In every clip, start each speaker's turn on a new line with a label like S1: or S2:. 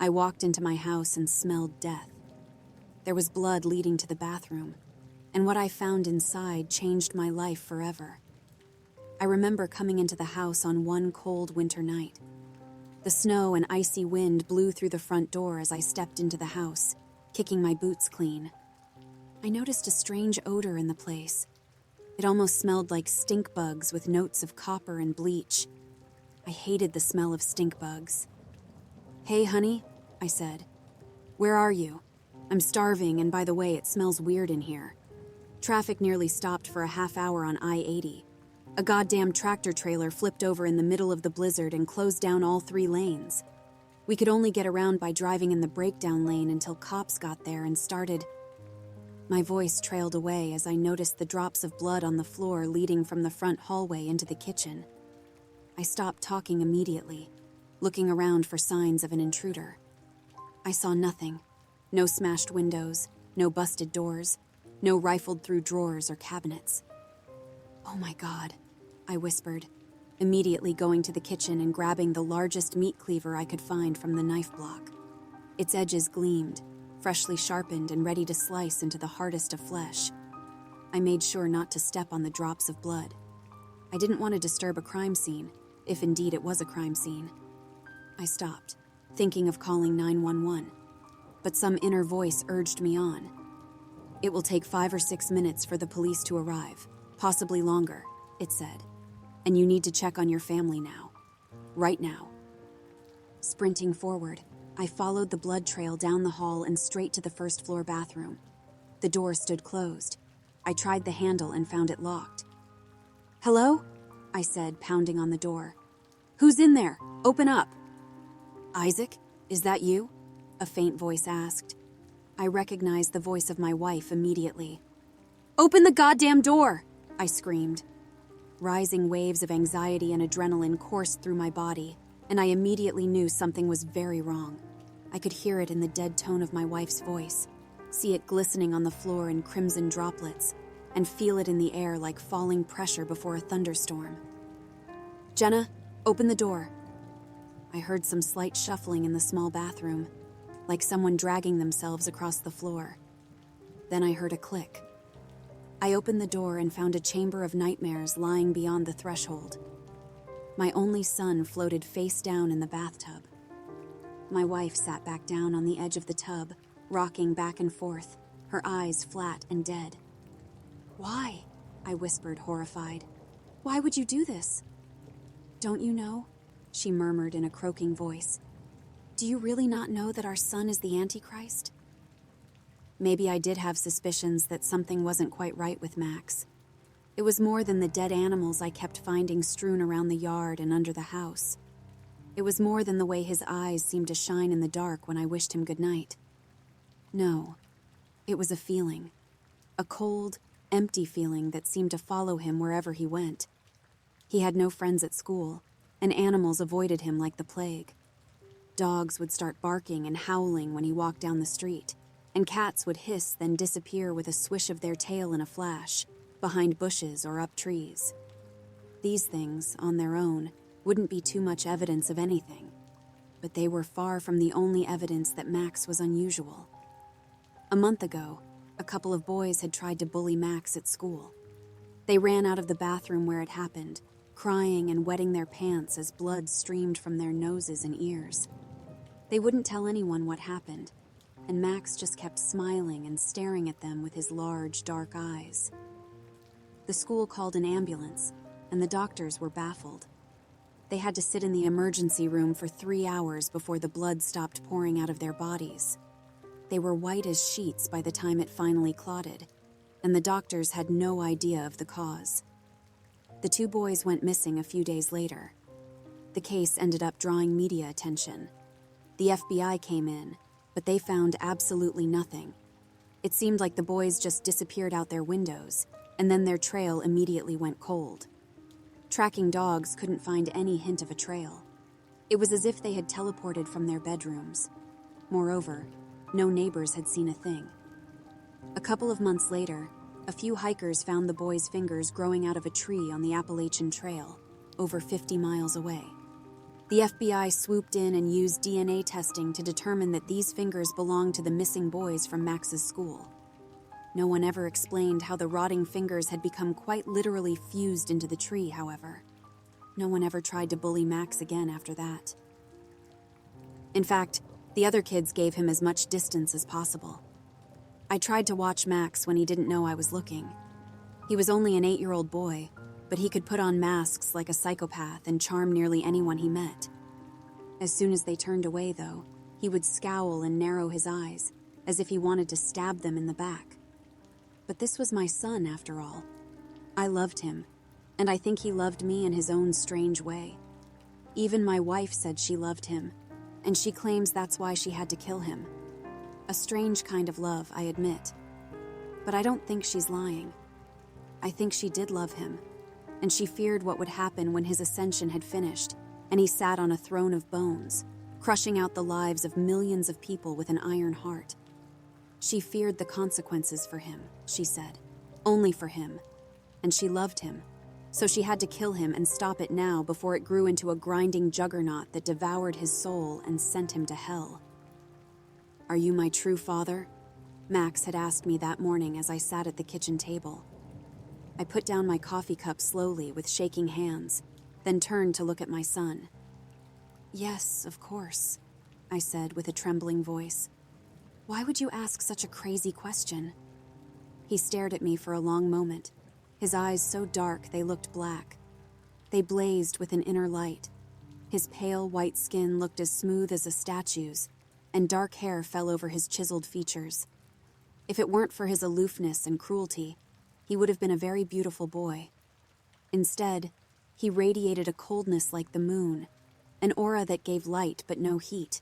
S1: I walked into my house and smelled death. There was blood leading to the bathroom, and what I found inside changed my life forever. I remember coming into the house on one cold winter night. The snow and icy wind blew through the front door as I stepped into the house, kicking my boots clean. I noticed a strange odor in the place. It almost smelled like stink bugs with notes of copper and bleach. I hated the smell of stink bugs. "Hey, honey," I said. "Where are you? I'm starving, and by the way, it smells weird in here." Traffic nearly stopped for a half hour on I-80. A goddamn tractor trailer flipped over in the middle of the blizzard and closed down all 3 lanes. We could only get around by driving in the breakdown lane until cops got there and started. My voice trailed away as I noticed the drops of blood on the floor leading from the front hallway into the kitchen. I stopped talking immediately, looking around for signs of an intruder. I saw nothing. No smashed windows, no busted doors, no rifled through drawers or cabinets. "Oh my God," I whispered, immediately going to the kitchen and grabbing the largest meat cleaver I could find from the knife block. Its edges gleamed, freshly sharpened and ready to slice into the hardest of flesh. I made sure not to step on the drops of blood. I didn't want to disturb a crime scene, if indeed it was a crime scene. I stopped, thinking of calling 911, but some inner voice urged me on. "It will take 5 or 6 minutes for the police to arrive, possibly longer," it said, "and you need to check on your family now. Right now." Sprinting forward, I followed the blood trail down the hall and straight to the first-floor bathroom. The door stood closed. I tried the handle and found it locked. "Hello?" I said, pounding on the door. "Who's in there? Open up." "Isaac, is that you?" a faint voice asked. I recognized the voice of my wife immediately. "Open the goddamn door!" I screamed. Rising waves of anxiety and adrenaline coursed through my body, and I immediately knew something was very wrong. I could hear it in the dead tone of my wife's voice, see it glistening on the floor in crimson droplets, and feel it in the air like falling pressure before a thunderstorm. "Jenna, open the door." I heard some slight shuffling in the small bathroom, like someone dragging themselves across the floor. Then I heard a click. I opened the door and found a chamber of nightmares lying beyond the threshold. My only son floated face down in the bathtub. My wife sat back down on the edge of the tub, rocking back and forth, her eyes flat and dead. "Why?" I whispered, horrified. "Why would you do this?" "Don't you know?" she murmured in a croaking voice. "Do you really not know that our son is the Antichrist?" Maybe I did have suspicions that something wasn't quite right with Max. It was more than the dead animals I kept finding strewn around the yard and under the house. It was more than the way his eyes seemed to shine in the dark when I wished him goodnight. No, it was a feeling. A cold, empty feeling that seemed to follow him wherever he went. He had no friends at school, and animals avoided him like the plague. Dogs would start barking and howling when he walked down the street, and cats would hiss then disappear with a swish of their tail in a flash, behind bushes or up trees. These things, on their own, wouldn't be too much evidence of anything, but they were far from the only evidence that Max was unusual. A month ago, a couple of boys had tried to bully Max at school. They ran out of the bathroom where it happened, crying and wetting their pants as blood streamed from their noses and ears. They wouldn't tell anyone what happened, and Max just kept smiling and staring at them with his large, dark eyes. The school called an ambulance, and the doctors were baffled. They had to sit in the emergency room for 3 hours before the blood stopped pouring out of their bodies. They were white as sheets by the time it finally clotted, and the doctors had no idea of the cause. The 2 boys went missing a few days later. The case ended up drawing media attention. The FBI came in, but they found absolutely nothing. It seemed like the boys just disappeared out their windows, and then their trail immediately went cold. Tracking dogs couldn't find any hint of a trail. It was as if they had teleported from their bedrooms. Moreover, no neighbors had seen a thing. A couple of months later, a few hikers found the boys' fingers growing out of a tree on the Appalachian Trail, over 50 miles away. The FBI swooped in and used DNA testing to determine that these fingers belonged to the missing boys from Max's school. No one ever explained how the rotting fingers had become quite literally fused into the tree, however. No one ever tried to bully Max again after that. In fact, the other kids gave him as much distance as possible. I tried to watch Max when he didn't know I was looking. He was only an 8-year-old boy, but he could put on masks like a psychopath and charm nearly anyone he met. As soon as they turned away, though, he would scowl and narrow his eyes, as if he wanted to stab them in the back. But this was my son, after all. I loved him, and I think he loved me in his own strange way. Even my wife said she loved him, and she claims that's why she had to kill him. A strange kind of love, I admit. But I don't think she's lying. I think she did love him, and she feared what would happen when his ascension had finished, and he sat on a throne of bones, crushing out the lives of millions of people with an iron heart. She feared the consequences for him, she said, only for him, and she loved him, so she had to kill him and stop it now before it grew into a grinding juggernaut that devoured his soul and sent him to hell. "Are you my true father?" Max had asked me that morning as I sat at the kitchen table. I put down my coffee cup slowly with shaking hands, then turned to look at my son. "Yes, of course," I said with a trembling voice. "Why would you ask such a crazy question?" He stared at me for a long moment, his eyes so dark they looked black. They blazed with an inner light. His pale white skin looked as smooth as a statue's, and dark hair fell over his chiseled features. If it weren't for his aloofness and cruelty, he would have been a very beautiful boy. Instead, he radiated a coldness like the moon, an aura that gave light but no heat,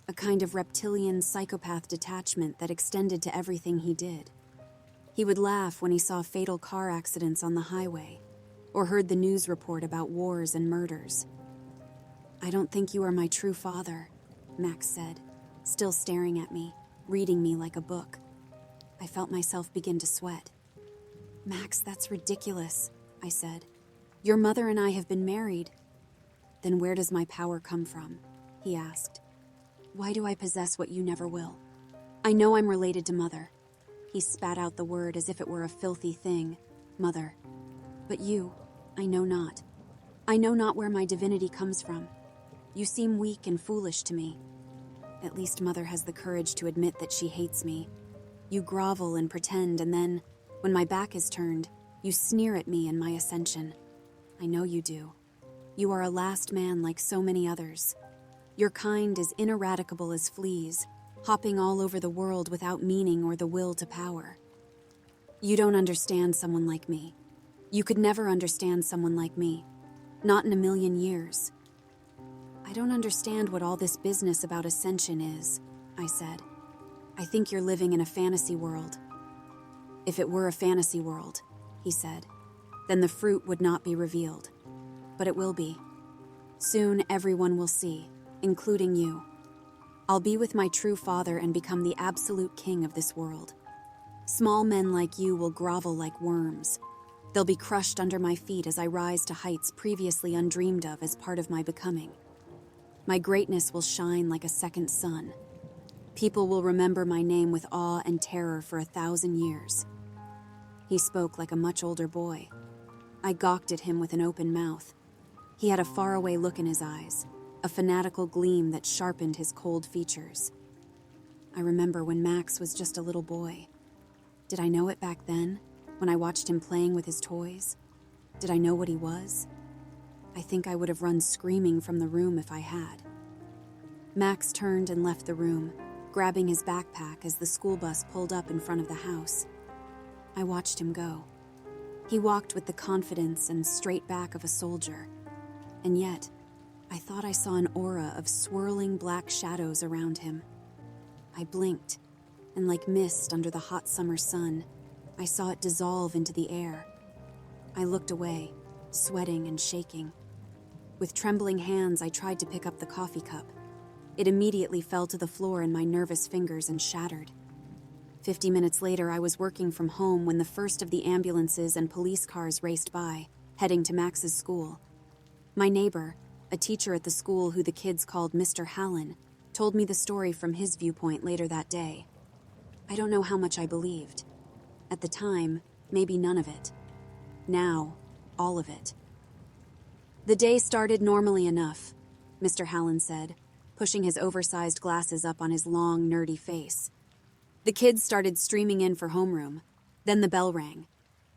S1: a kind of reptilian psychopath detachment that extended to everything he did. He would laugh when he saw fatal car accidents on the highway, or heard the news report about wars and murders. "I don't think you are my true father," Max said, still staring at me, reading me like a book. I felt myself begin to sweat. "Max, that's ridiculous," I said. "Your mother and I have been married." "Then where does my power come from?" he asked. "Why do I possess what you never will? I know I'm related to Mother." He spat out the word as if it were a filthy thing. "Mother. But you, I know not. I know not where my divinity comes from. You seem weak and foolish to me. At least Mother has the courage to admit that she hates me. You grovel and pretend, and then, when my back is turned, you sneer at me and my ascension. I know you do. You are a last man like so many others. Your kind is ineradicable as fleas, hopping all over the world without meaning or the will to power. You don't understand someone like me. You could never understand someone like me. Not in a million years." "I don't understand what all this business about ascension is," I said. "I think you're living in a fantasy world." "If it were a fantasy world," he said, "then the fruit would not be revealed. But it will be. Soon everyone will see, including you. I'll be with my true father and become the absolute king of this world. Small men like you will grovel like worms. They'll be crushed under my feet as I rise to heights previously undreamed of as part of my becoming. My greatness will shine like a second sun. People will remember my name with awe and terror for 1,000 years." He spoke like a much older boy. I gawked at him with an open mouth. He had a faraway look in his eyes, a fanatical gleam that sharpened his cold features. I remember when Max was just a little boy. Did I know it back then, when I watched him playing with his toys? Did I know what he was? I think I would have run screaming from the room if I had. Max turned and left the room, grabbing his backpack as the school bus pulled up in front of the house. I watched him go. He walked with the confidence and straight back of a soldier, and yet, I thought I saw an aura of swirling black shadows around him. I blinked, and like mist under the hot summer sun, I saw it dissolve into the air. I looked away, sweating and shaking. With trembling hands, I tried to pick up the coffee cup. It immediately fell to the floor in my nervous fingers and shattered. 50 minutes later, I was working from home when the first of the ambulances and police cars raced by, heading to Max's school. My neighbor, A teacher at the school who the kids called Mr. Hallen told me the story from his viewpoint later that day. I don't know how much I believed. At the time, maybe none of it. Now, all of it. The day started normally enough, Mr. Hallen said, pushing his oversized glasses up on his long, nerdy face. The kids started streaming in for homeroom. Then the bell rang.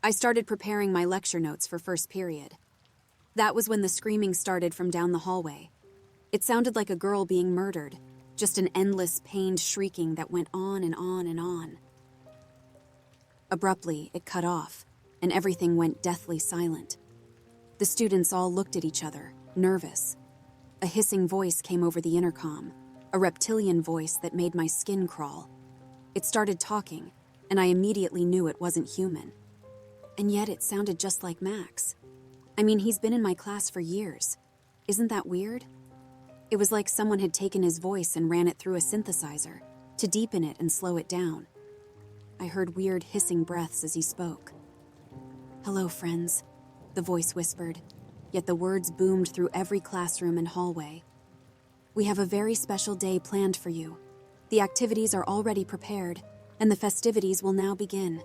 S1: I started preparing my lecture notes for first period. That was when the screaming started from down the hallway. It sounded like a girl being murdered, just an endless, pained shrieking that went on and on and on. Abruptly, it cut off, and everything went deathly silent. The students all looked at each other, nervous. A hissing voice came over the intercom, a reptilian voice that made my skin crawl. It started talking, and I immediately knew it wasn't human. And yet it sounded just like Max. I mean, he's been in my class for years. Isn't that weird? It was like someone had taken his voice and ran it through a synthesizer to deepen it and slow it down. I heard weird hissing breaths as he spoke. "Hello, friends," the voice whispered, yet the words boomed through every classroom and hallway. "We have a very special day planned for you. The activities are already prepared, and the festivities will now begin.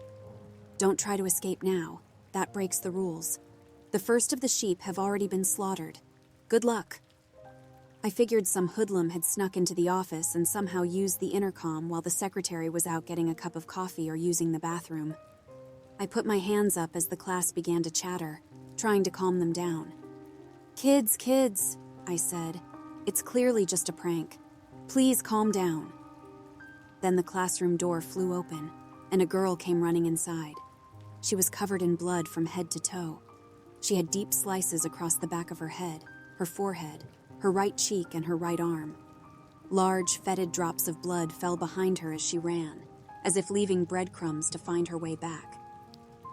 S1: Don't try to escape now. That breaks the rules. The first of the sheep have already been slaughtered. Good luck." I figured some hoodlum had snuck into the office and somehow used the intercom while the secretary was out getting a cup of coffee or using the bathroom. I put my hands up as the class began to chatter, trying to calm them down. Kids, I said. "It's clearly just a prank. Please calm down." Then the classroom door flew open, and a girl came running inside. She was covered in blood from head to toe. She had deep slices across the back of her head, her forehead, her right cheek, and her right arm. Large, fetid drops of blood fell behind her as she ran, as if leaving breadcrumbs to find her way back.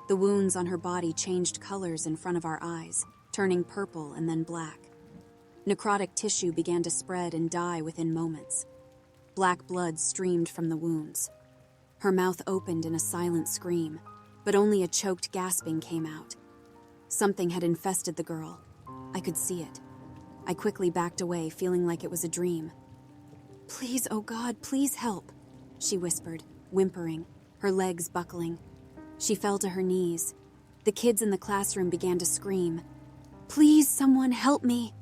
S1: The wounds on her body changed colors in front of our eyes, turning purple and then black. Necrotic tissue began to spread and die within moments. Black blood streamed from the wounds. Her mouth opened in a silent scream, but only a choked gasping came out. Something had infested the girl. I could see it. I quickly backed away, feeling like it was a dream. "Please, oh God, please help," she whispered, whimpering, her legs buckling. She fell to her knees. The kids in the classroom began to scream. "Please, someone help me."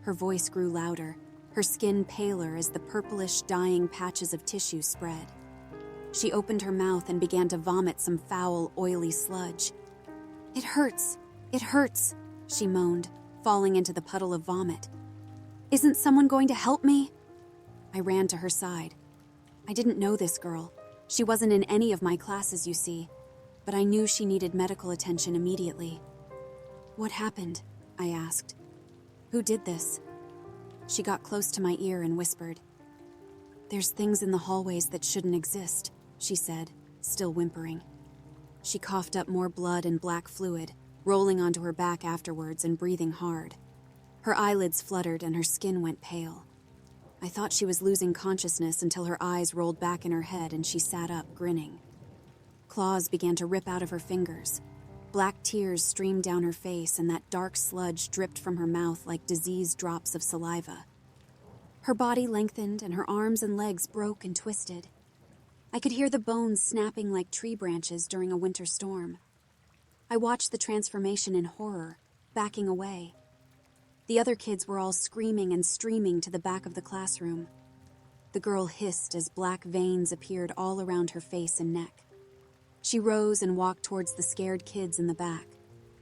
S1: Her voice grew louder, her skin paler as the purplish, dying patches of tissue spread. She opened her mouth and began to vomit some foul, oily sludge. It hurts, she moaned, falling into the puddle of vomit. "Isn't someone going to help me?" I ran to her side. I didn't know this girl. She wasn't in any of my classes, you see, but I knew she needed medical attention immediately. "What happened?" I asked. "Who did this?" She got close to my ear and whispered. "There's things in the hallways that shouldn't exist," she said, still whimpering. She coughed up more blood and black fluid, rolling onto her back afterwards and breathing hard. Her eyelids fluttered and her skin went pale. I thought she was losing consciousness until her eyes rolled back in her head and she sat up, grinning. Claws began to rip out of her fingers. Black tears streamed down her face and that dark sludge dripped from her mouth like diseased drops of saliva. Her body lengthened and her arms and legs broke and twisted. I could hear the bones snapping like tree branches during a winter storm. I watched the transformation in horror, backing away. The other kids were all screaming and streaming to the back of the classroom. The girl hissed as black veins appeared all around her face and neck. She rose and walked towards the scared kids in the back,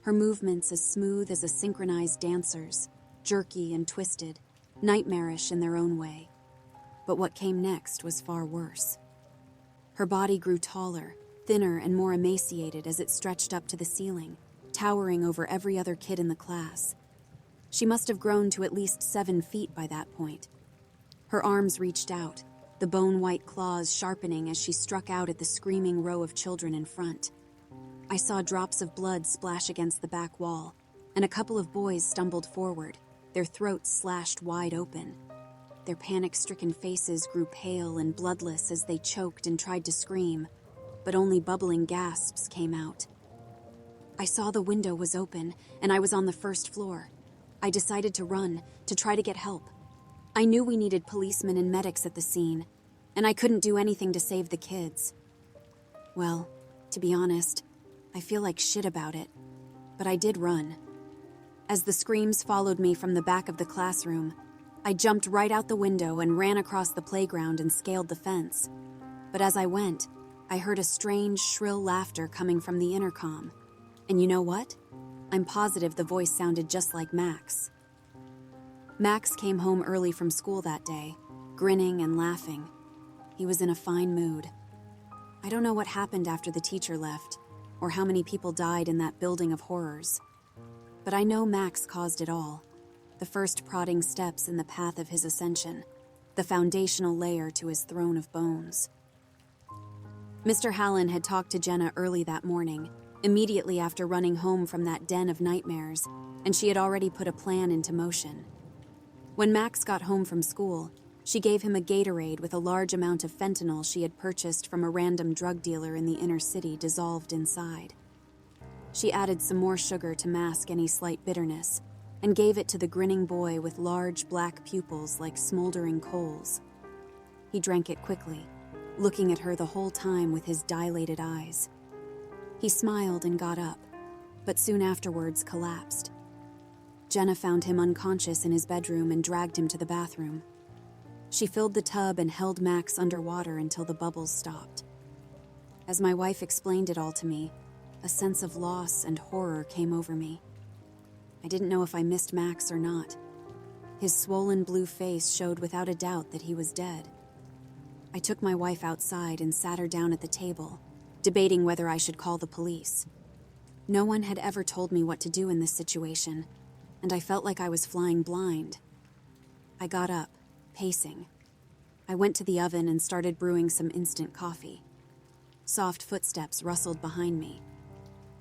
S1: her movements as smooth as a synchronized dancer's, jerky and twisted, nightmarish in their own way. But what came next was far worse. Her body grew taller, thinner and more emaciated as it stretched up to the ceiling, towering over every other kid in the class. She must have grown to at least 7 feet by that point. Her arms reached out, the bone-white claws sharpening as she struck out at the screaming row of children in front. I saw drops of blood splash against the back wall, and a couple of boys stumbled forward, their throats slashed wide open. Their panic-stricken faces grew pale and bloodless as they choked and tried to scream, but only bubbling gasps came out. I saw the window was open, and I was on the first floor. I decided to run, to try to get help. I knew we needed policemen and medics at the scene, and I couldn't do anything to save the kids. Well, to be honest, I feel like shit about it, but I did run. As the screams followed me from the back of the classroom, I jumped right out the window and ran across the playground and scaled the fence. But as I went, I heard a strange, shrill laughter coming from the intercom. And you know what? I'm positive the voice sounded just like Max. Max came home early from school that day, grinning and laughing. He was in a fine mood. I don't know what happened after the teacher left, or how many people died in that building of horrors. But I know Max caused it all. The first prodding steps in the path of his ascension, the foundational layer to his throne of bones. Mr. Hallen had talked to Jenna early that morning, immediately after running home from that den of nightmares, and she had already put a plan into motion. When Max got home from school, she gave him a Gatorade with a large amount of fentanyl she had purchased from a random drug dealer in the inner city dissolved inside. She added some more sugar to mask any slight bitterness, and gave it to the grinning boy with large black pupils like smoldering coals. He drank it quickly, looking at her the whole time with his dilated eyes. He smiled and got up, but soon afterwards collapsed. Jenna found him unconscious in his bedroom and dragged him to the bathroom. She filled the tub and held Max underwater until the bubbles stopped. As my wife explained it all to me, a sense of loss and horror came over me. I didn't know if I missed Max or not. His swollen blue face showed without a doubt that he was dead. I took my wife outside and sat her down at the table, debating whether I should call the police. No one had ever told me what to do in this situation, and I felt like I was flying blind. I got up, pacing. I went to the oven and started brewing some instant coffee. Soft footsteps rustled behind me.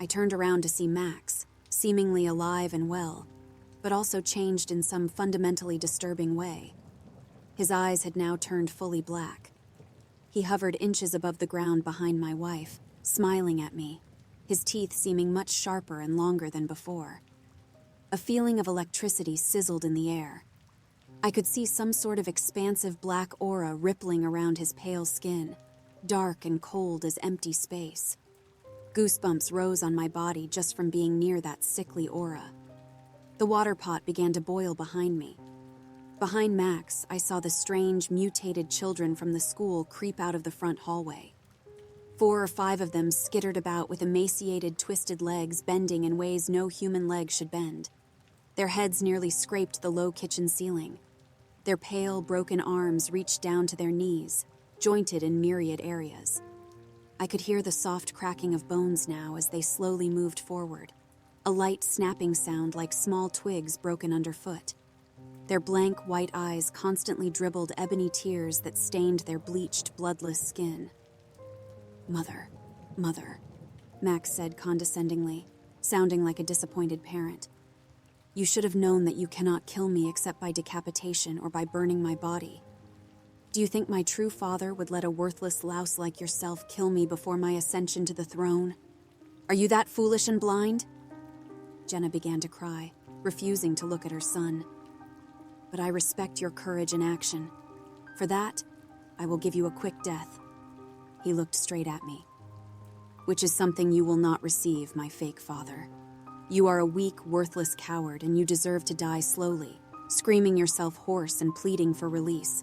S1: I turned around to see Max, seemingly alive and well, but also changed in some fundamentally disturbing way. His eyes had now turned fully black. He hovered inches above the ground behind my wife, smiling at me, his teeth seeming much sharper and longer than before. A feeling of electricity sizzled in the air. I could see some sort of expansive black aura rippling around his pale skin, dark and cold as empty space. Goosebumps rose on my body just from being near that sickly aura. The water pot began to boil behind me. Behind Max, I saw the strange, mutated children from the school creep out of the front hallway. 4 or 5 of them skittered about with emaciated, twisted legs bending in ways no human leg should bend. Their heads nearly scraped the low kitchen ceiling. Their pale, broken arms reached down to their knees, jointed in myriad areas. I could hear the soft cracking of bones now as they slowly moved forward, a light snapping sound like small twigs broken underfoot. Their blank white eyes constantly dribbled ebony tears that stained their bleached, bloodless skin. "Mother, Mother," Max said condescendingly, sounding like a disappointed parent. "You should have known that you cannot kill me except by decapitation or by burning my body. Do you think my true father would let a worthless louse like yourself kill me before my ascension to the throne? Are you that foolish and blind?" Jenna began to cry, refusing to look at her son. "But I respect your courage and action. For that, I will give you a quick death." He looked straight at me. "Which is something you will not receive, my fake father. You are a weak, worthless coward, and you deserve to die slowly, screaming yourself hoarse and pleading for release.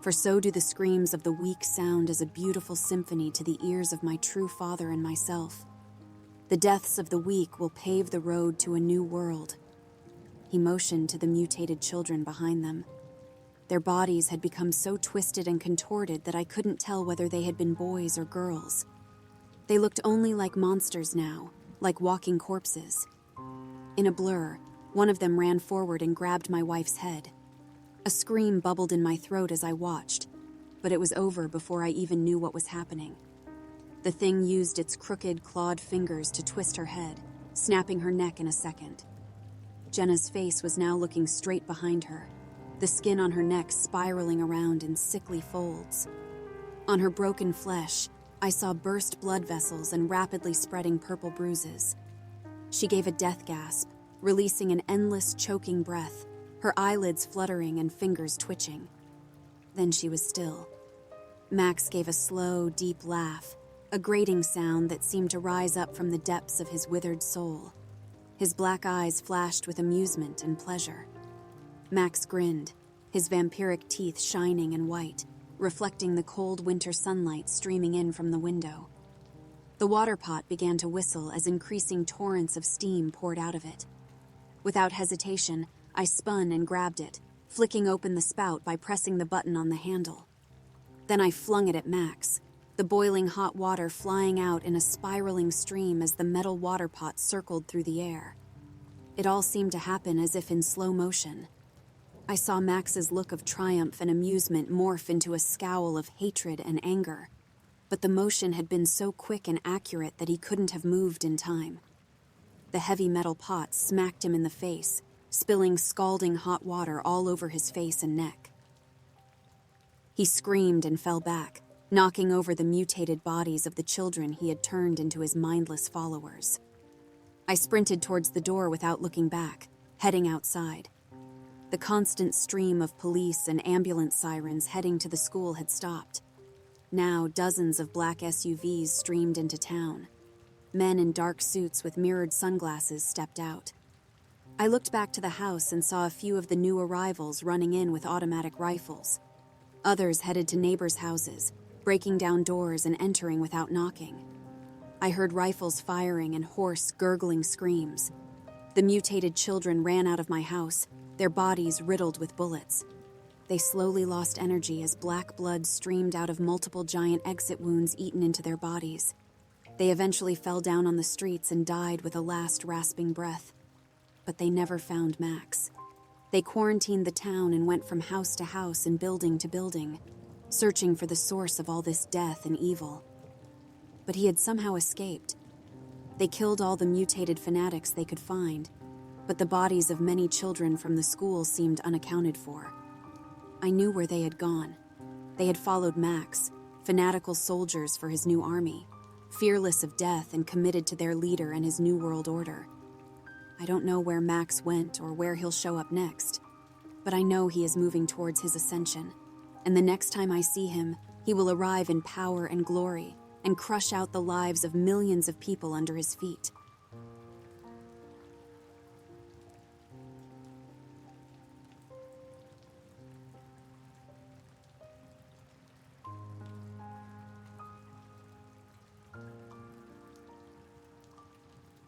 S1: For so do the screams of the weak sound as a beautiful symphony to the ears of my true father and myself. The deaths of the weak will pave the road to a new world." He motioned to the mutated children behind them. Their bodies had become so twisted and contorted that I couldn't tell whether they had been boys or girls. They looked only like monsters now, like walking corpses. In a blur, one of them ran forward and grabbed my wife's head. A scream bubbled in my throat as I watched, but it was over before I even knew what was happening. The thing used its crooked, clawed fingers to twist her head, snapping her neck in a second. Jenna's face was now looking straight behind her, the skin on her neck spiraling around in sickly folds. On her broken flesh, I saw burst blood vessels and rapidly spreading purple bruises. She gave a death gasp, releasing an endless, choking breath, her eyelids fluttering and fingers twitching. Then she was still. Max gave a slow, deep laugh, a grating sound that seemed to rise up from the depths of his withered soul. His black eyes flashed with amusement and pleasure. Max grinned, his vampiric teeth shining and white, reflecting the cold winter sunlight streaming in from the window. The water pot began to whistle as increasing torrents of steam poured out of it. Without hesitation, I spun and grabbed it, flicking open the spout by pressing the button on the handle. Then I flung it at Max, the boiling hot water flying out in a spiraling stream as the metal water pot circled through the air. It all seemed to happen as if in slow motion. I saw Max's look of triumph and amusement morph into a scowl of hatred and anger, but the motion had been so quick and accurate that he couldn't have moved in time. The heavy metal pot smacked him in the face, spilling scalding hot water all over his face and neck. He screamed and fell back, knocking over the mutated bodies of the children he had turned into his mindless followers. I sprinted towards the door without looking back, heading outside. The constant stream of police and ambulance sirens heading to the school had stopped. Now dozens of black SUVs streamed into town. Men in dark suits with mirrored sunglasses stepped out. I looked back to the house and saw a few of the new arrivals running in with automatic rifles. Others headed to neighbors' houses, breaking down doors and entering without knocking. I heard rifles firing and hoarse, gurgling screams. The mutated children ran out of my house, their bodies riddled with bullets. They slowly lost energy as black blood streamed out of multiple giant exit wounds eaten into their bodies. They eventually fell down on the streets and died with a last rasping breath. But they never found Max. They quarantined the town and went from house to house and building to building, searching for the source of all this death and evil. But he had somehow escaped. They killed all the mutated fanatics they could find, but the bodies of many children from the school seemed unaccounted for. I knew where they had gone. They had followed Max, fanatical soldiers for his new army, fearless of death and committed to their leader and his new world order. I don't know where Max went or where he'll show up next, but I know he is moving towards his ascension, and the next time I see him, he will arrive in power and glory and crush out the lives of millions of people under his feet.